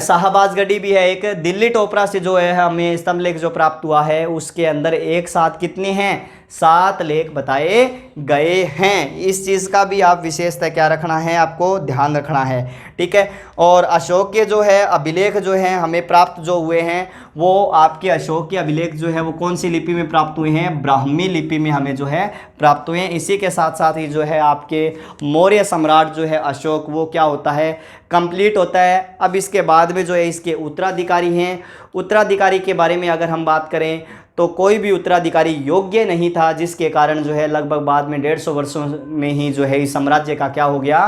शाहबाजगढ़ी भी है एक। दिल्ली टोपरा से जो है हमें स्तंभ लेख जो प्राप्त हुआ है उसके अंदर एक साथ कितने हैं? 7 लेख बताए गए हैं। इस चीज़ का भी आप विशेषता क्या रखना है? आपको ध्यान रखना है। ठीक है, और अशोक के जो है अभिलेख जो हैं हमें प्राप्त जो हुए हैं वो आपके अशोक के अभिलेख जो है वो कौन सी लिपि में प्राप्त हुए हैं? ब्राह्मी लिपि में हमें जो है प्राप्त हुए हैं। इसी के साथ साथ ही जो है आपके मौर्य सम्राट जो है अशोक, वो क्या होता है? कंप्लीट होता है। अब इसके बाद में जो है इसके उत्तराधिकारी हैं। उत्तराधिकारी के बारे में अगर हम बात करें तो कोई भी उत्तराधिकारी योग्य नहीं था, जिसके कारण जो है लगभग बाद में 150 वर्षों में ही जो है इस साम्राज्य का क्या हो गया?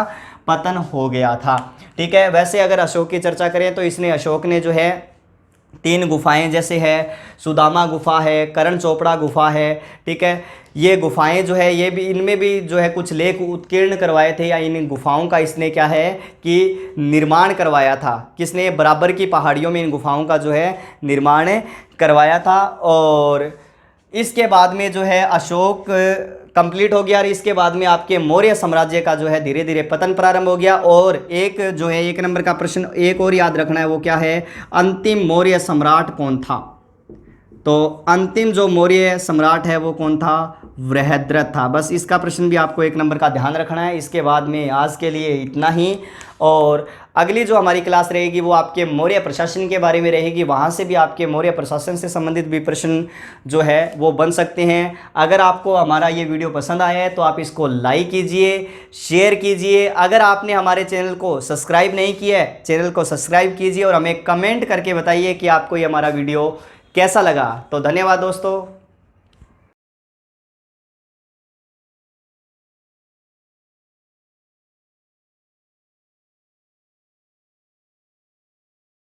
पतन हो गया था। ठीक है, वैसे अगर अशोक की चर्चा करें तो अशोक ने जो है 3 गुफाएं जैसे है सुदामा गुफा है, करण चोपड़ा गुफा है। ठीक है, ये गुफाएं जो है ये भी, इनमें भी जो है कुछ लेख उत्कीर्ण करवाए थे, या इन गुफाओं का इसने क्या है कि निर्माण करवाया था। किसने? बराबर की पहाड़ियों में इन गुफाओं का जो है निर्माण करवाया था। और इसके बाद में जो है अशोक कंप्लीट हो गया, और इसके बाद में आपके मौर्य साम्राज्य का जो है धीरे धीरे पतन प्रारंभ हो गया। और एक जो है 1 नंबर का प्रश्न एक और याद रखना है, वो क्या है? अंतिम मौर्य सम्राट कौन था? तो अंतिम जो मौर्य सम्राट है वो कौन था? बृहद्रथ था। बस इसका प्रश्न भी आपको 1 नंबर का ध्यान रखना है। इसके बाद में आज के लिए इतना ही, और अगली जो हमारी क्लास रहेगी वो आपके मौर्य प्रशासन के बारे में रहेगी। वहाँ से भी आपके मौर्य प्रशासन से संबंधित भी प्रश्न जो है वो बन सकते हैं। अगर आपको हमारा ये वीडियो पसंद आया है तो आप इसको लाइक कीजिए, शेयर कीजिए। अगर आपने हमारे चैनल को सब्सक्राइब नहीं किया है, चैनल को सब्सक्राइब कीजिए और हमें कमेंट करके बताइए कि आपको ये हमारा वीडियो कैसा लगा। तो धन्यवाद दोस्तों।